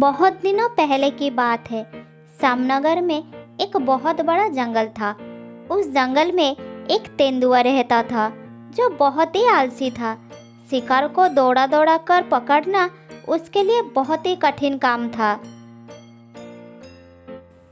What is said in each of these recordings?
बहुत दिनों पहले की बात है। सामनगर में एक बहुत बड़ा जंगल था। उस जंगल में एक तेंदुआ रहता था जो बहुत ही आलसी था। शिकार को दौड़ा दौड़ा कर पकड़ना उसके लिए बहुत ही कठिन काम था।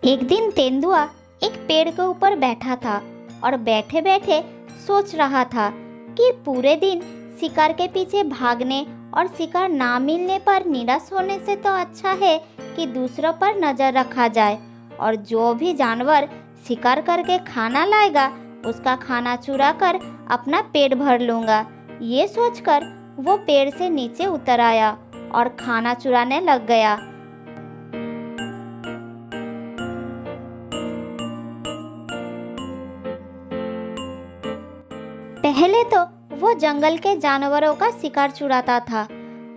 एक दिन तेंदुआ एक पेड़ के ऊपर बैठा था और बैठे बैठे सोच रहा था कि पूरे दिन शिकार के पीछे भागने और शिकार ना मिलने पर निराश होने से तो अच्छा है कि दूसरों पर नजर रखा जाए और जो भी जानवर शिकार करके खाना लाएगा उसका खाना चुरा कर अपना पेट भर लूँगा। ये सोचकर वो पेड़ से नीचे उतर आया और खाना चुराने लग गया। पहले तो वो जंगल के जानवरों का शिकार चुराता था।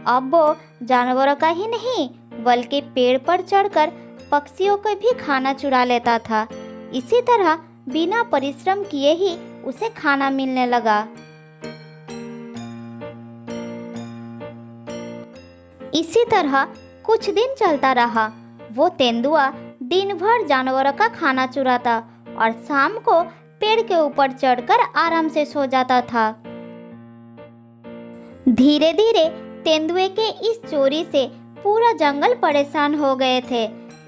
अब वो जानवरों का ही नहीं बल्कि पेड़ पर चढ़कर पक्षियों को भी खाना चुरा लेता था। इसी तरह बिना परिश्रम किए ही उसे खाना मिलने लगा। इसी तरह कुछ दिन चलता रहा। वो तेंदुआ दिन भर जानवरों का खाना चुराता और शाम को पेड़ के ऊपर चढ़कर आराम से सो जाता था। धीरे धीरे तेंदुए के इस चोरी से पूरा जंगल परेशान हो गए थे।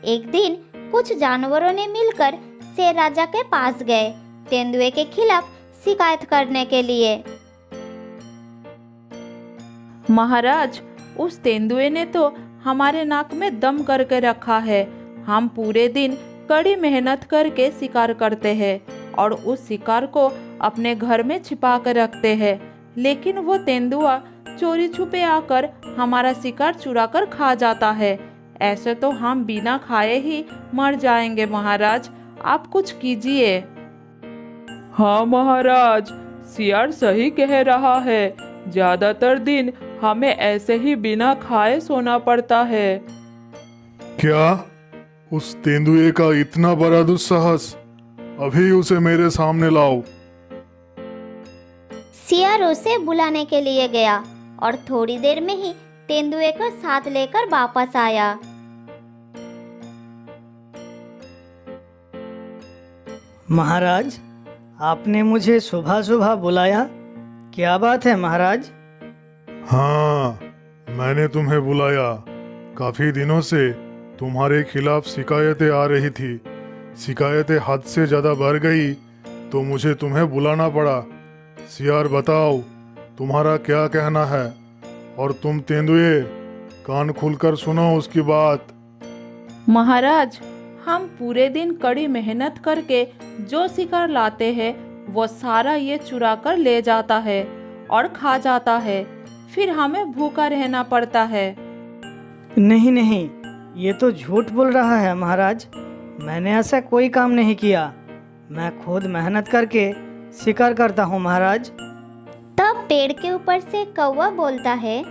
एक दिन कुछ जानवरों ने मिलकर शेर राजा के पास गए तेंदुए के खिलाफ शिकायत करने के लिए। महाराज, उस तेंदुए ने तो हमारे नाक में दम करके रखा है। हम पूरे दिन कड़ी मेहनत करके शिकार करते हैं और उस शिकार को अपने घर में छिपा कर रखते हैं, लेकिन वो तेंदुआ चोरी छुपे आकर हमारा शिकार चुरा कर खा जाता है। ऐसे तो हम बिना खाए ही मर जाएंगे। महाराज, आप कुछ कीजिए। हाँ महाराज, सियार सही कह रहा है। ज्यादातर दिन हमें ऐसे ही बिना खाए सोना पड़ता है। क्या उस तेंदुए का इतना बड़ा दुस्साहस? अभी उसे मेरे सामने लाओ। सियार उसे बुलाने के लिए गया और थोड़ी देर में ही तेंदुए को साथ लेकर वापस आया। महाराज, आपने मुझे सुबह सुबह बुलाया, क्या बात है महाराज? हाँ, मैंने तुम्हें बुलाया। काफी दिनों से तुम्हारे खिलाफ शिकायतें आ रही थी। शिकायतें हद से ज्यादा बढ़ गई तो मुझे तुम्हें बुलाना पड़ा। सियार, बताओ तुम्हारा क्या कहना है? और तुम तेंदुए, कान खुलकर सुनो उसकी बात। महाराज, हम पूरे दिन कड़ी मेहनत करके जो शिकार लाते हैं वो सारा ये चुरा कर ले जाता है और खा जाता है। फिर हमें भूखा रहना पड़ता है। नहीं नहीं, ये तो झूठ बोल रहा है महाराज। मैंने ऐसा कोई काम नहीं किया। मैं खुद मेहनत करके शिकार करता हूँ महाराज। तब पेड़ के ऊपर से कौवा बोलता है,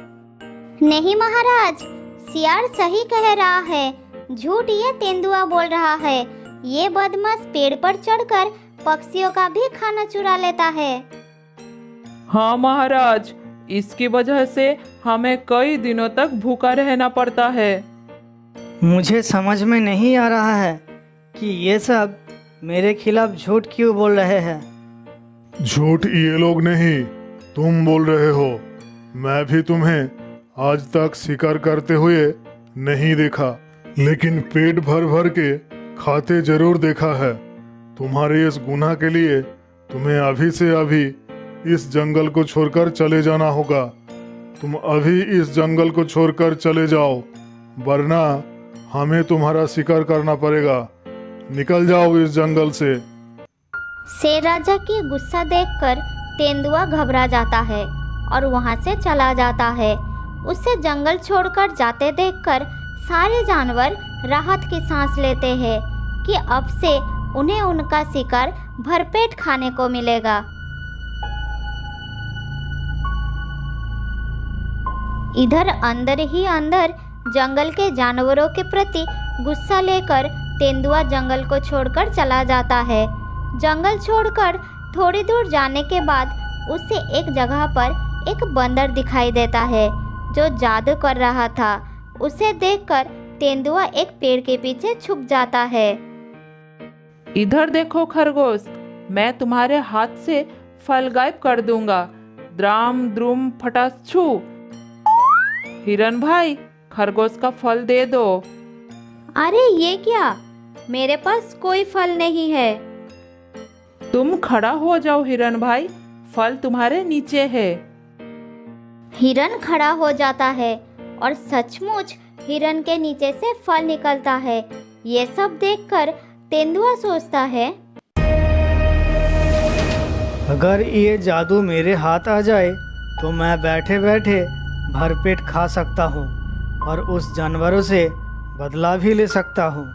नहीं महाराज, सियार सही कह रहा है। झूठ ये तेंदुआ बोल रहा है। ये बदमाश पेड़ पर चढ़कर पक्षियों का भी खाना चुरा लेता है। हाँ महाराज, इसकी वजह से हमें कई दिनों तक भूखा रहना पड़ता है। मुझे समझ में नहीं आ रहा है कि ये सब मेरे खिलाफ झूठ क्यों बोल रहे हैं। झूठ ये लोग नहीं, तुम बोल रहे हो। मैं भी तुम्हें आज तक शिकार करते हुए नहीं देखा, लेकिन पेट भर भर के खाते जरूर देखा है। तुम्हारे इस गुनाह के लिए तुम्हें अभी से अभी इस जंगल को छोड़कर चले जाना होगा। तुम अभी इस जंगल को छोड़कर चले जाओ, वरना हमें तुम्हारा शिकार करना पड़ेगा। निकल जाओ इस जंगल से। शेर राजा की गुस्सा देखकर तेंदुआ घबरा जाता है और वहां से चला जाता है। उसे जंगल छोड़कर जाते देखकर सारे जानवर राहत की सांस लेते हैं कि अब से उन्हें उनका शिकार भरपेट खाने को मिलेगा। इधर अंदर ही अंदर जंगल के जानवरों के प्रति गुस्सा लेकर तेंदुआ जंगल को छोड़कर चला जाता है। जंगल छोड़कर थोड़ी दूर जाने के बाद उसे एक जगह पर एक बंदर दिखाई देता है जो जादू कर रहा था। उसे देखकर तेंदुआ एक पेड़ के पीछे छुप जाता है। इधर देखो खरगोश, मैं तुम्हारे हाथ से फल गायब कर दूंगा। द्राम द्रुम फटास्छू। हिरन भाई, खरगोश का फल दे दो। अरे ये क्या, मेरे पास कोई फल नहीं है। तुम खड़ा हो जाओ हिरन भाई, फल तुम्हारे नीचे है। हिरन खड़ा हो जाता है और सचमुच हिरन के नीचे से फल निकलता है। ये सब देखकर तेंदुआ सोचता है, अगर ये जादू मेरे हाथ आ जाए तो मैं बैठे बैठे भरपेट खा सकता हूँ और उस जानवरों से बदला भी ले सकता हूँ।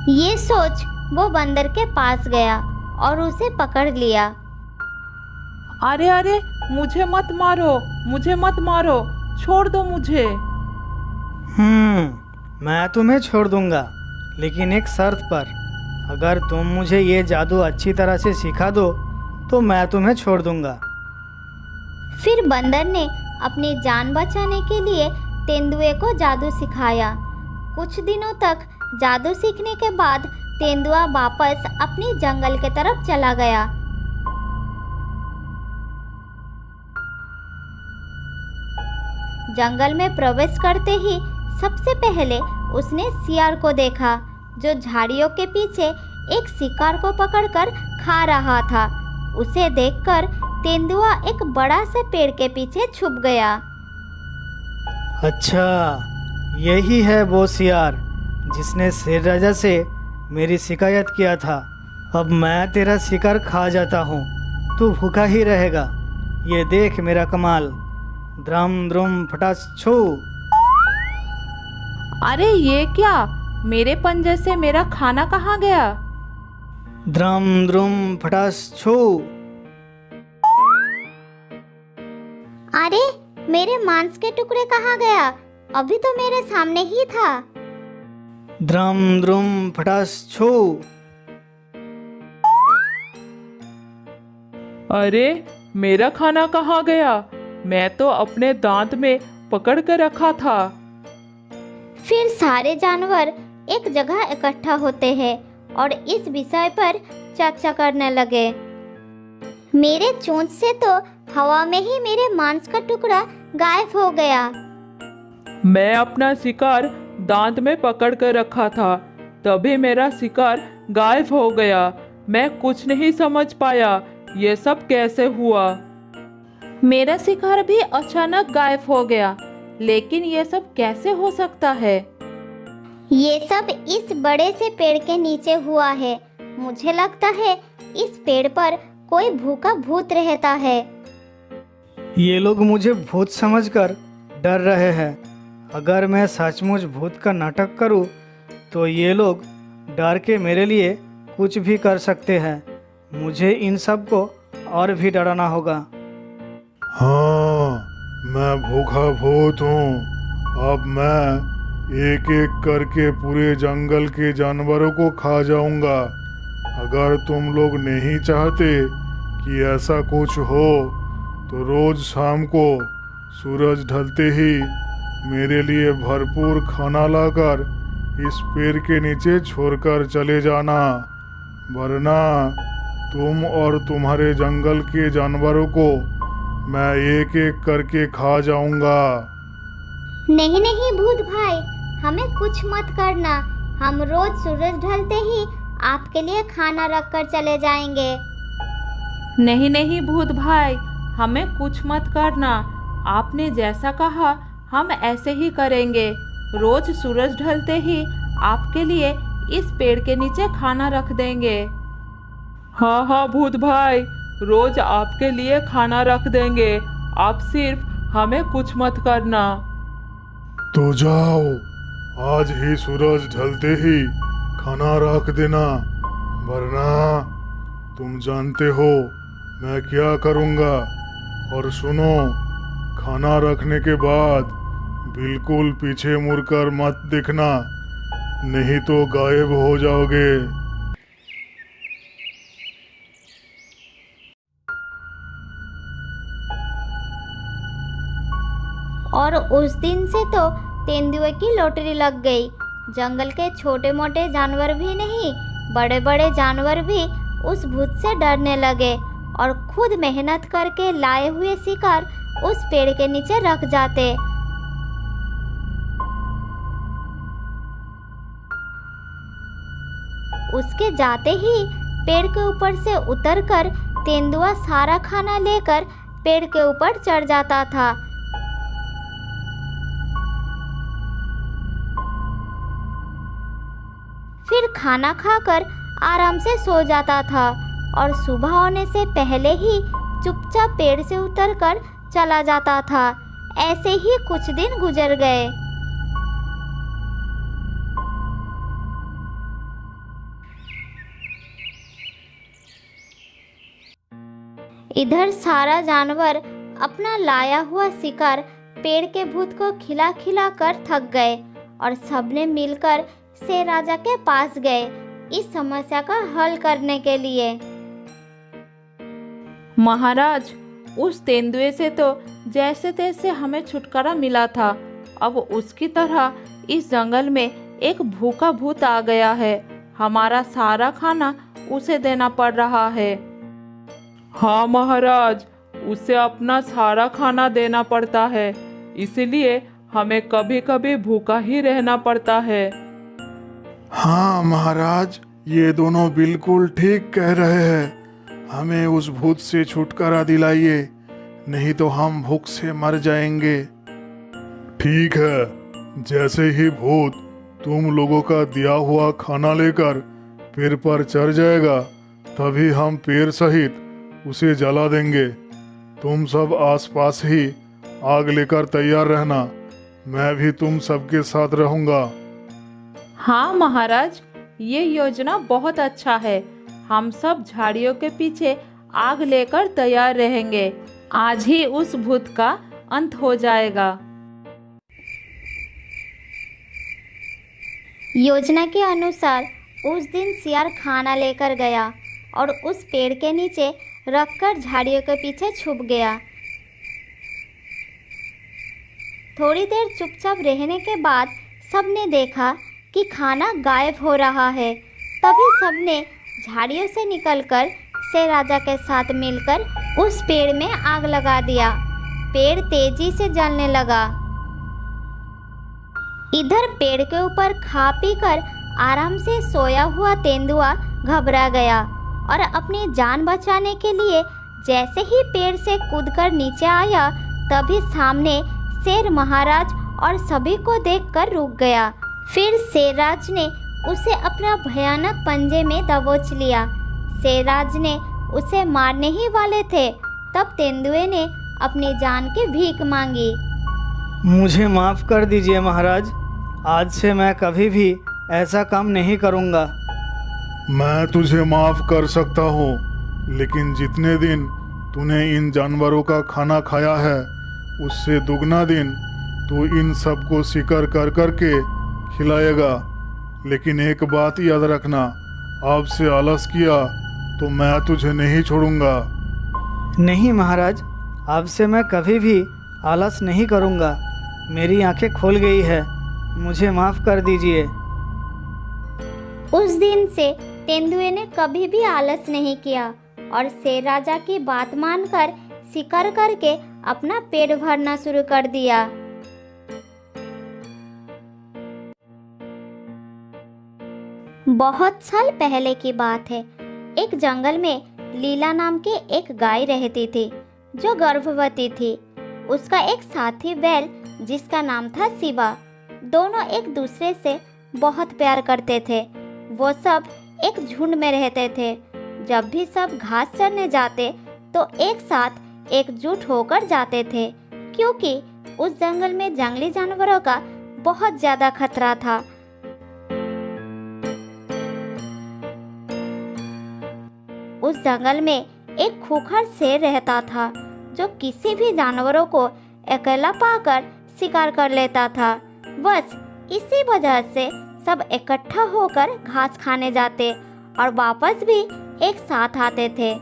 ये सोच वो बंदर के पास गया और उसे पकड़ लिया। अरे अरे, मुझे मत मारो, मुझे मत मारो, छोड़ दो मुझे। मैं तुम्हें छोड़ दूंगा, लेकिन एक शर्त पर। अगर तुम मुझे ये जादू अच्छी तरह से सिखा दो तो मैं तुम्हें छोड़ दूंगा। फिर बंदर ने अपनी जान बचाने के लिए तेंदुए को जादू सिखाया। कुछ दिनों तक जादू सीखने के बाद तेंदुआ वापस अपनी जंगल के तरफ चला गया। जंगल में प्रवेश करते ही सबसे पहले उसने सियार को देखा, जो झाड़ियों के पीछे एक शिकार को पकड़कर खा रहा था। उसे देखकर तेंदुआ एक बड़ा से पेड़ के पीछे छुप गया। अच्छा, यही है वो सियार जिसने शेर राजा से मेरी शिकायत किया था। अब मैं तेरा शिकार खा जाता हूँ, तू भूखा ही रहेगा। ये देख मेरा कमाल। द्रम द्रुम फटास्छू। अरे ये क्या, मेरे पंजे से मेरा खाना कहाँ गया? द्रम द्रुम फटास्छू। अरे मेरे मांस के टुकड़े कहाँ गया? अभी तो मेरे सामने ही था। द्रम द्रुम फटास्छू। अरे मेरा खाना कहाँ गया? मैं तो अपने दांत में पकड़ कर रखा था। फिर सारे जानवर एक जगह इकट्ठा होते हैं और इस विषय पर चर्चा करने लगे। मेरे चोंच से तो हवा में ही मेरे मांस का टुकड़ा गायब हो गया। मैं अपना शिकार दांत में पकड़ कर रखा था, तभी मेरा शिकार गायब हो गया। मैं कुछ नहीं समझ पाया, ये सब कैसे हुआ। मेरा शिकार भी अचानक गायब हो गया, लेकिन ये सब कैसे हो सकता है? ये सब इस बड़े से पेड़ के नीचे हुआ है। मुझे लगता है इस पेड़ पर कोई भूखा भूत रहता है। ये लोग मुझे भूत समझकर डर रहे हैं। अगर मैं सचमुच भूत का नाटक करूं, तो ये लोग डर के मेरे लिए कुछ भी कर सकते हैं। मुझे इन सब को और भी डराना होगा। हाँ, मैं भूखा भूत हूँ। अब मैं एक एक करके पूरे जंगल के जानवरों को खा जाऊंगा। अगर तुम लोग नहीं चाहते कि ऐसा कुछ हो, तो रोज शाम को सूरज ढलते ही मेरे लिए भरपूर खाना लाकर इस पेड़ के नीचे छोड़कर चले जाना, वरना तुम और तुम्हारे जंगल के जानवरों को मैं एक एक करके खा जाऊंगा। नहीं नहीं भूत भाई, हमें कुछ मत करना। हम रोज सूरज ढलते ही आपके लिए खाना रख कर चले जाएंगे। नहीं नहीं भूत भाई, हमें कुछ मत करना। आपने जैसा कहा हम ऐसे ही करेंगे। रोज सूरज ढलते ही आपके लिए इस पेड़ के नीचे खाना रख देंगे। हाँ हाँ भूत भाई, रोज आपके लिए खाना रख देंगे। आप सिर्फ हमें कुछ मत करना। तो जाओ, आज ही सूरज ढलते ही खाना रख देना, वरना तुम जानते हो मैं क्या करूँगा। और सुनो, खाना रखने के बाद बिल्कुल पीछे मुड़कर मत दिखना, नहीं तो गायब हो जाओगे। और उस दिन से तो तेंदुए की लॉटरी लग गई। जंगल के छोटे मोटे जानवर भी नहीं, बड़े बड़े जानवर भी उस भूत से डरने लगे और खुद मेहनत करके लाए हुए शिकार उस पेड़ के नीचे रख जाते। उसके जाते ही पेड़ के ऊपर से उतरकर तेंदुआ सारा खाना लेकर पेड़ के ऊपर चढ़ जाता था। फिर खाना खाकर आराम से सो जाता था और सुबह होने से पहले ही चुपचाप पेड़ से उतरकर चला जाता था। ऐसे ही कुछ दिन गुजर गए। इधर सारा जानवर अपना लाया हुआ शिकार पेड़ के भूत को खिला खिला कर थक गए और सबने मिलकर शेर राजा के पास गए इस समस्या का हल करने के लिए। महाराज, उस तेंदुए से तो जैसे तैसे हमें छुटकारा मिला था, अब उसकी तरह इस जंगल में एक भूखा भूत आ गया है। हमारा सारा खाना उसे देना पड़ रहा है। हाँ महाराज, उसे अपना सारा खाना देना पड़ता है, इसलिए हमें कभी कभी भूखा ही रहना पड़ता है। हाँ महाराज, ये दोनों बिल्कुल ठीक कह रहे हैं। हमें उस भूत से छुटकारा दिलाइए, नहीं तो हम भूख से मर जाएंगे। ठीक है, जैसे ही भूत तुम लोगों का दिया हुआ खाना लेकर पेड़ पर चढ़ जाएगा, तभी हम पेड़ सहित उसे जला देंगे। तुम सब आसपास ही आग लेकर तैयार रहना, मैं भी तुम सबके साथ रहूंगा। हाँ महाराज, ये योजना बहुत अच्छा है। हम सब झाड़ियों के पीछे आग लेकर तैयार रहेंगे। आज ही उस भूत का अंत हो जाएगा। योजना के अनुसार उस दिन शियार खाना लेकर गया और उस पेड़ के नीचे रखकर झाड़ियों के पीछे छुप गया। थोड़ी देर चुपचाप रहने के बाद सबने देखा कि खाना गायब हो रहा है। तभी सबने झाड़ियों से निकलकर शेर राजा के साथ मिलकर उस पेड़ में आग लगा दिया। पेड़ तेजी से जलने लगा। इधर पेड़ के ऊपर खा पी कर आराम से सोया हुआ तेंदुआ घबरा गया और अपनी जान बचाने के लिए जैसे ही पेड़ से कूदकर नीचे आया, तभी सामने शेर महाराज और सभी को देखकर रुक गया। फिर शेरराज ने उसे अपना भयानक पंजे में दबोच लिया। शेरराज ने उसे मारने ही वाले थे, तब तेंदुए ने अपनी जान की भीख मांगी। मुझे माफ़ कर दीजिए महाराज, आज से मैं कभी भी ऐसा काम नहीं करूँगा। मैं तुझे माफ कर सकता हूँ, लेकिन जितने दिन तूने इन जानवरों का खाना खाया है, उससे दुगना दिन तू इन सबको शिकार कर करके खिलाएगा। लेकिन एक बात याद रखना, अब से आलस किया तो मैं तुझे नहीं छोड़ूंगा। नहीं महाराज, अब से मैं कभी भी आलस नहीं करूँगा। मेरी आंखें खुल गई है, मुझे माफ़ कर दीजिए। उस दिन से तेंदुए ने कभी भी आलस नहीं किया और शेर राजा की बात मानकर शिकार करके अपना पेट भरना शुरू कर दिया। बहुत साल पहले की बात है। एक जंगल में लीला नाम की एक गाय रहती थी जो गर्भवती थी। उसका एक साथी बैल जिसका नाम था शिवा। दोनों एक दूसरे से बहुत प्यार करते थे। वो सब एक झुंड में रहते थे। जब भी सब घास चरने जाते तो एक साथ एकजुट होकर जाते थे, क्योंकि उस जंगल में जंगली जानवरों का बहुत ज़्यादा खतरा था। उस जंगल में एक खूंखार शेर रहता था जो किसी भी जानवरों को अकेला पाकर शिकार कर लेता था। बस इसी वजह से सब इकट्ठा होकर घास खाने जाते और वापस भी एक साथ आते थे।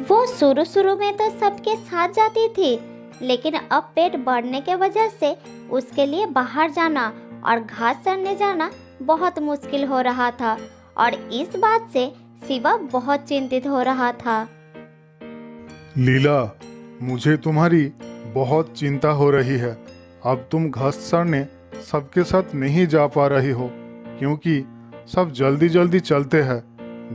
वो शुरू शुरू में तो सबके साथ जाती थी, लेकिन अब पेट बढ़ने के वजह से उसके लिए बाहर जाना और घास चरने जाना बहुत मुश्किल हो रहा था और इस बात से शिवा बहुत चिंतित हो रहा था। लीला, मुझे तुम्हारी बहुत चिंता हो रही है। अब तुम घास चरने सबके साथ नहीं जा पा रही हो क्योंकि सब जल्दी जल्दी चलते हैं,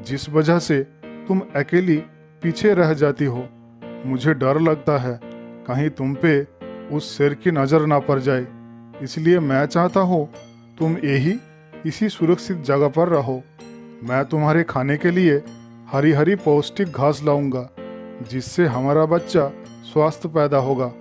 जिस वजह से तुम अकेली पीछे रह जाती हो। मुझे डर लगता है कहीं तुम पे उस शेर की नज़र ना पड़ जाए, इसलिए मैं चाहता हूँ तुम इसी सुरक्षित जगह पर रहो। मैं तुम्हारे खाने के लिए हरी हरी पौष्टिक घास लाऊंगा, जिससे हमारा बच्चा स्वस्थ पैदा होगा।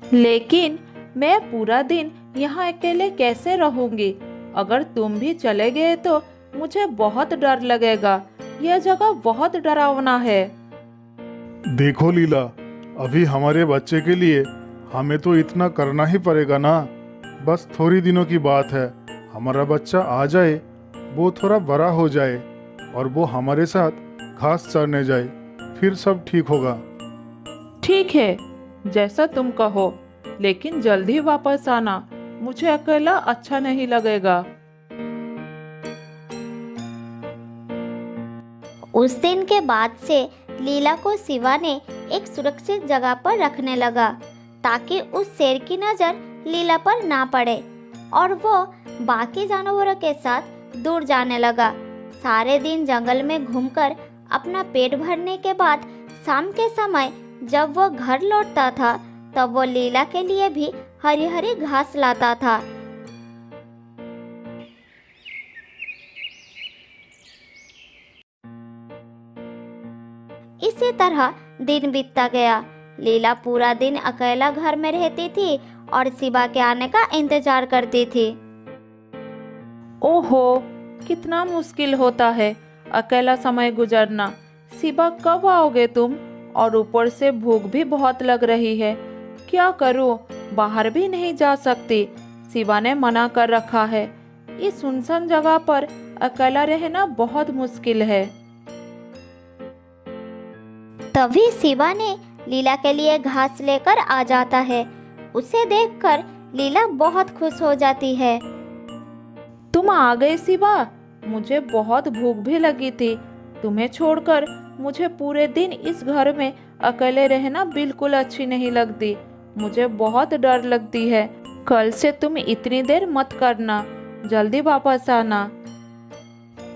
लेकिन मैं पूरा दिन यहाँ अकेले कैसे रहूंगी? अगर तुम भी चले गए तो मुझे बहुत डर लगेगा। यह जगह बहुत डरावना है। देखो लीला, अभी हमारे बच्चे के लिए हमें तो इतना करना ही पड़ेगा ना। बस थोड़ी दिनों की बात है, हमारा बच्चा आ जाए, वो थोड़ा बड़ा हो जाए और वो हमारे साथ घास चरने जाए, फिर सब ठीक होगा। ठीक है, जैसा तुम कहो, लेकिन जल्दी वापस आना। मुझे अकेला अच्छा नहीं लगेगा। उस दिन के बाद से लीला को शिवा ने एक सुरक्षित जगह पर रखने लगा ताकि उस शेर की नज़र लीला पर ना पड़े और वो बाकी जानवरों के साथ दूर जाने लगा। सारे दिन जंगल में घूमकर अपना पेट भरने के बाद शाम के समय जब वो घर लौटता था तब वो लीला के लिए भी हरी हरी घास लाता था। इसी तरह दिन बीतता गया। लीला पूरा दिन अकेला घर में रहती थी और शिवा के आने का इंतजार करती थी। ओहो, कितना मुश्किल होता है अकेला समय गुजरना। शिवा, कब आओगे तुम? और ऊपर से भूख भी बहुत लग रही है। क्या करूं? बाहर भी नहीं जा सकती। शिवा ने मना कर रखा है। इस सुनसान जगह पर अकेला रहना बहुत मुश्किल है। तभी शिवा ने लीला के लिए घास लेकर आ जाता है। उसे देखकर लीला बहुत खुश हो जाती है। तुम आ गए शिवा, मुझे बहुत भूख भी लगी थी। तुम्हें छोड़कर मुझे पूरे दिन इस घर में अकेले रहना बिल्कुल अच्छी नहीं लगती। मुझे बहुत डर लगती है। कल से तुम इतनी देर मत करना, जल्दी वापस आना।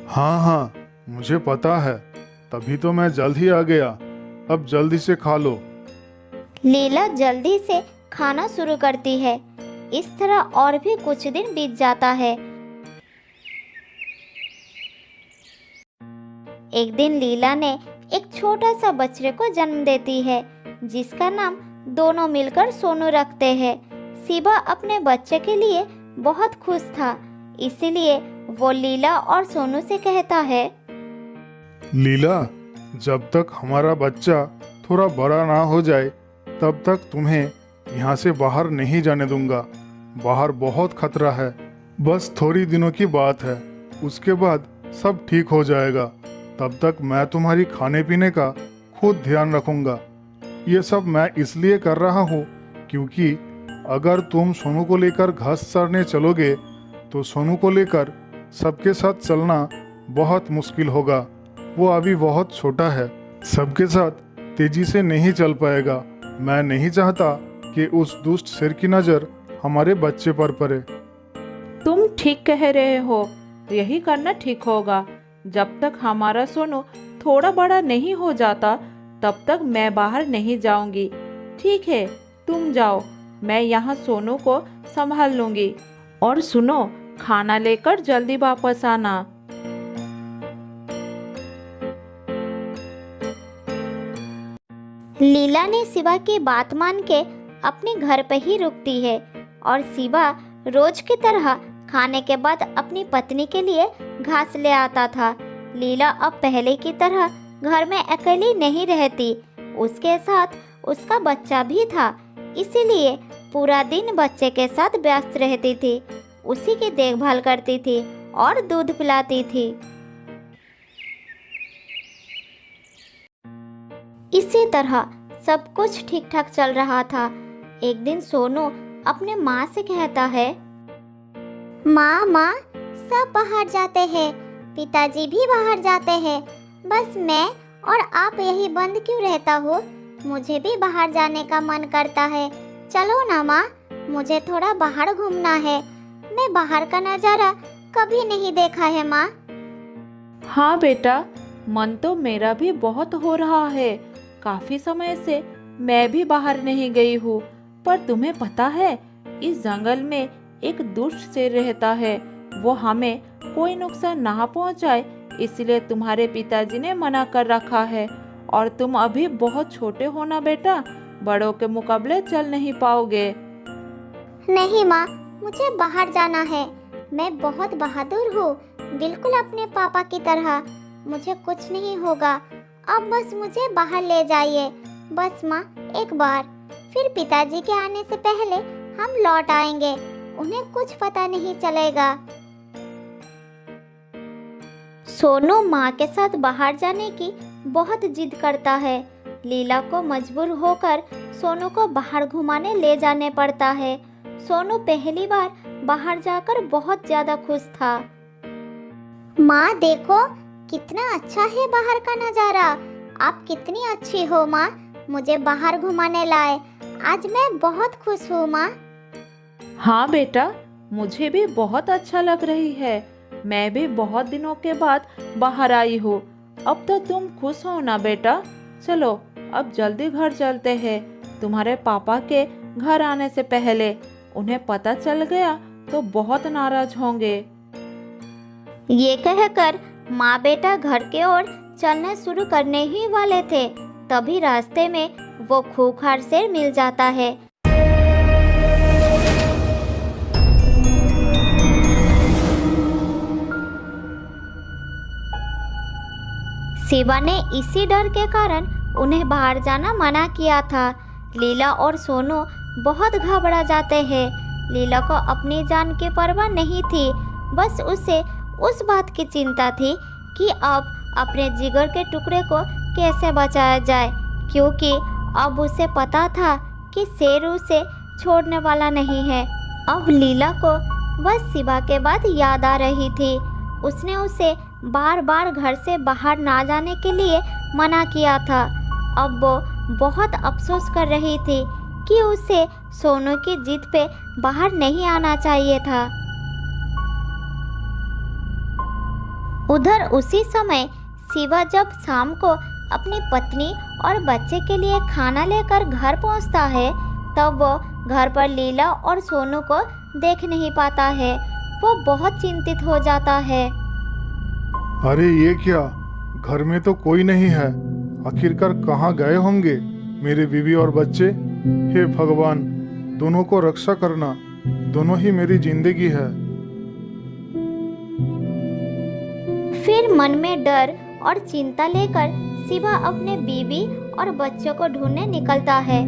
हाँ हाँ, मुझे पता है, तभी तो मैं जल्द ही आ गया। अब जल्दी से खा लो। लीला जल्दी से खाना शुरू करती है। इस तरह और भी कुछ दिन बीत जाता है। एक दिन लीला ने एक छोटा सा बछड़े को जन्म देती है, जिसका नाम दोनों मिलकर सोनू रखते हैं। शिवा अपने बच्चे के लिए बहुत खुश था, इसीलिए वो लीला और सोनू से कहता है, लीला, जब तक हमारा बच्चा थोड़ा बड़ा ना हो जाए तब तक तुम्हें यहाँ से बाहर नहीं जाने दूंगा। बाहर बहुत खतरा है। बस थोड़ी दिनों की बात है, उसके बाद सब ठीक हो जाएगा। तब तक मैं तुम्हारी खाने पीने का खुद ध्यान रखूंगा। ये सब मैं इसलिए कर रहा हूँ क्योंकि अगर तुम सोनू को लेकर घास चरने चलोगे तो सोनू को लेकर सबके साथ चलना बहुत मुश्किल होगा। वो अभी बहुत छोटा है, सबके साथ तेजी से नहीं चल पाएगा। मैं नहीं चाहता कि उस दुष्ट शेर की नज़र हमारे बच्चे पर पड़े। तुम ठीक कह रहे हो, यही करना ठीक होगा। जब तक हमारा सोनू थोड़ा बड़ा नहीं हो जाता तब तक मैं बाहर नहीं जाऊंगी। ठीक है, तुम जाओ, मैं यहाँ सोनू को संभाल लूंगी। और सुनो, खाना लेकर जल्दी वापस आना। लीला ने शिवा की बात मान के अपने घर पर ही रुकती है और शिवा रोज की तरह खाने के बाद अपनी पत्नी के लिए घास ले आता था। लीला अब पहले की तरह घर में अकेली नहीं रहती, उसके साथ उसका बच्चा भी था, इसीलिए पूरा दिन बच्चे के साथ व्यस्त रहती थी, उसी की देखभाल करती थी और दूध पिलाती थी। इसी तरह सब कुछ ठीक ठाक चल रहा था। एक दिन सोनू अपने माँ से कहता है, माँ माँ, सब बाहर जाते हैं, पिताजी भी बाहर जाते हैं, बस मैं और आप यही बंद क्यों रहता हो? मुझे भी बाहर जाने का मन करता है। चलो ना माँ, मुझे थोड़ा बाहर घूमना है। मैं बाहर का नज़ारा कभी नहीं देखा है माँ। हाँ बेटा, मन तो मेरा भी बहुत हो रहा है। काफी समय से मैं भी बाहर नहीं गई हूँ। पर तुम्हें पता है, इस जंगल में एक दुष्ट शेर रहता है। वो हमें कोई नुकसान ना पहुँचाए, इसलिए तुम्हारे पिताजी ने मना कर रखा है। और तुम अभी बहुत छोटे हो ना बेटा, बड़ों के मुकाबले चल नहीं पाओगे। नहीं माँ, मुझे बाहर जाना है। मैं बहुत बहादुर हूँ, बिल्कुल अपने पापा की तरह। मुझे कुछ नहीं होगा, अब बस मुझे बाहर ले जाइए। बस माँ, एक बार। फिर पिताजी के आने से पहले हम लौट आएंगे, उन्हें कुछ पता नहीं चलेगा। सोनू माँ के साथ बाहर जाने की बहुत जिद करता है। लीला को मजबूर होकर सोनू को बाहर घुमाने ले जाने पड़ता है। सोनू पहली बार बाहर जाकर बहुत ज्यादा खुश था। माँ देखो, कितना अच्छा है बाहर का नज़ारा। आप कितनी अच्छी हो माँ, मुझे बाहर घुमाने लाए। आज मैं बहुत खुश हूँ माँ। हाँ बेटा, मुझे भी बहुत अच्छा लग रही है। मैं भी बहुत दिनों के बाद बाहर आई हूँ। अब तो तुम खुश हो ना बेटा? चलो अब जल्दी घर चलते हैं। तुम्हारे पापा के घर आने से पहले उन्हें पता चल गया तो बहुत नाराज होंगे। ये कहकर माँ बेटा घर के ओर चलना शुरू करने ही वाले थे, तभी रास्ते में वो खूंखार शेर मिल जाता है। शिवा ने इसी डर के कारण उन्हें बाहर जाना मना किया था। लीला और सोनू बहुत घबरा जाते हैं। लीला को अपनी जान की परवाह नहीं थी, बस उसे उस बात की चिंता थी कि अब अपने जिगर के टुकड़े को कैसे बचाया जाए, क्योंकि अब उसे पता था कि शेर उसे छोड़ने वाला नहीं है। अब लीला को बस शिवा के बाद याद आ रही थी। उसने उसे बार बार घर से बाहर ना जाने के लिए मना किया था। अब वो बहुत अफसोस कर रही थी कि उसे सोनू की जिद पे बाहर नहीं आना चाहिए था। उधर उसी समय शिवा जब शाम को अपनी पत्नी और बच्चे के लिए खाना लेकर घर पहुंचता है, तब वो घर पर लीला और सोनू को देख नहीं पाता है। वो बहुत चिंतित हो जाता है। अरे ये क्या, घर में तो कोई नहीं है। आखिरकार कहाँ गए होंगे मेरे बीवी और बच्चे? हे भगवान, दोनों को रक्षा करना, दोनों ही मेरी जिंदगी है। फिर मन में डर और चिंता लेकर शिवा अपने बीवी और बच्चों को ढूंढने निकलता है।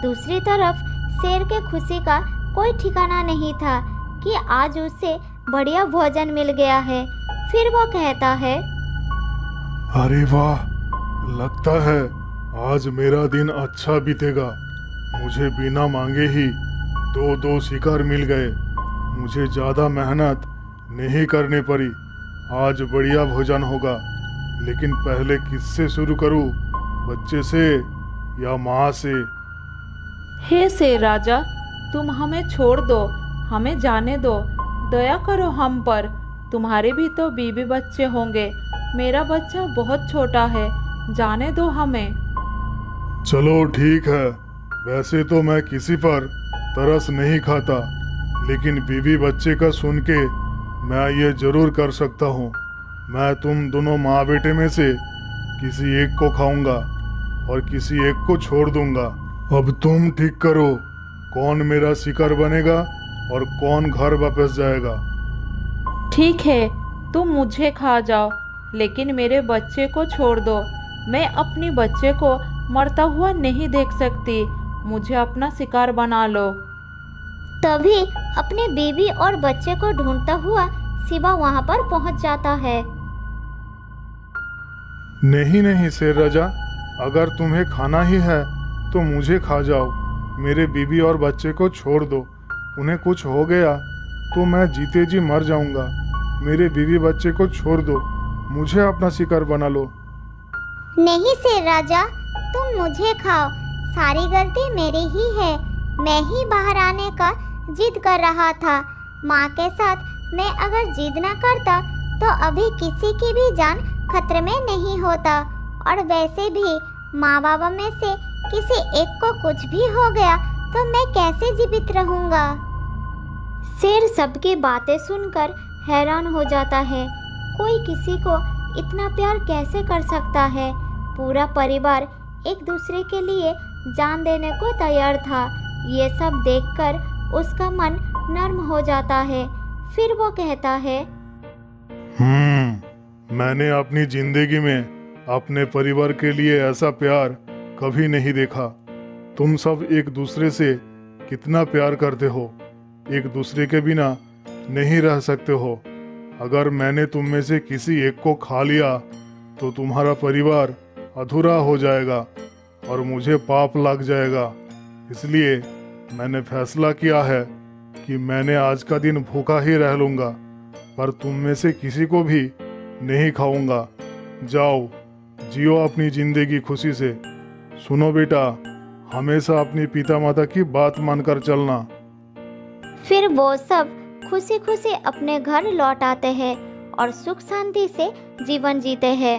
दूसरी तरफ शेर के खुशी का कोई ठिकाना नहीं था कि आज उसे बढ़िया भोजन मिल गया है। फिर वो कहता है, अरे वाह, लगता है आज मेरा दिन अच्छा बीतेगा। मुझे बिना मांगे ही दो शिकार मिल गए। मुझे ज़्यादा मेहनत नहीं करनी पड़ी। आज बढ़िया भोजन होगा। लेकिन पहले किससे शुरू करूं, बच्चे से या माँ से? हे शेर राजा, तुम हमें छोड़ दो, हमें जाने दो। दया करो हम पर। तुम्हारे भी तो बीवी बच्चे होंगे। मेरा बच्चा बहुत छोटा है, जाने दो हमें। चलो ठीक है, वैसे तो मैं किसी पर तरस नहीं खाता, लेकिन बीवी बच्चे का सुन के मैं ये जरूर कर सकता हूँ। मैं तुम दोनों माँ बेटे में से किसी एक को खाऊंगा और किसी एक को छोड़ दूंगा। अब तुम ठीक करो, कौन मेरा शिकार बनेगा और कौन घर वापस जाएगा। ठीक है, तुम मुझे खा जाओ, लेकिन मेरे बच्चे को छोड़ दो। मैं अपनी बच्चे को मरता हुआ नहीं देख सकती। मुझे अपना शिकार बना लो। तभी अपने बीवी और बच्चे को ढूंढता हुआ शिवा वहां पर पहुंच जाता है। नहीं नहीं शेर राजा, अगर तुम्हें खाना ही है तो मुझे खा जाओ। मेरे बीवी और बच्चे को छोड़ दो। उन्हें कुछ हो गया तो मैं जीते जी मर जाऊंगा। मेरे बीवी बच्चे को छोड़ दो, मुझे अपना शिकार बना लो। नहीं शेर राजा, तुम मुझे खाओ। सारी गलती मेरी ही है। मैं ही बाहर आने का जिद कर रहा था। माँ के साथ मैं अगर जिद ना करता तो अभी किसी की भी जान खतरे में नहीं होता। और वैसे भी माँ बाबा में से किसी एक को कुछ भी हो गया तो मैं कैसे जीवित रहूँगा। शेर सबकी बातें सुनकर हैरान हो जाता है। कोई किसी को इतना प्यार कैसे कर सकता है। पूरा परिवार एक दूसरे के लिए जान देने को तैयार था। ये सब देखकर उसका मन नर्म हो जाता है। फिर वो कहता है, मैंने अपनी जिंदगी में अपने परिवार के लिए ऐसा प्यार कभी नहीं देखा। तुम सब एक दूसरे से कितना प्यार करते हो, एक दूसरे के बिना नहीं रह सकते हो। अगर मैंने तुम में से किसी एक को खा लिया तो तुम्हारा परिवार अधूरा हो जाएगा और मुझे पाप लग जाएगा। इसलिए मैंने फैसला किया है कि मैंने आज का दिन भूखा ही रह लूँगा, पर तुम में से किसी को भी नहीं खाऊंगा। जाओ, जियो अपनी जिंदगी खुशी से। सुनो बेटा, हमेशा अपनी पिता माता की बात मानकर चलना। फिर वो सब खुशी खुशी अपने घर लौट आते हैं और सुख शांति से जीवन जीते हैं।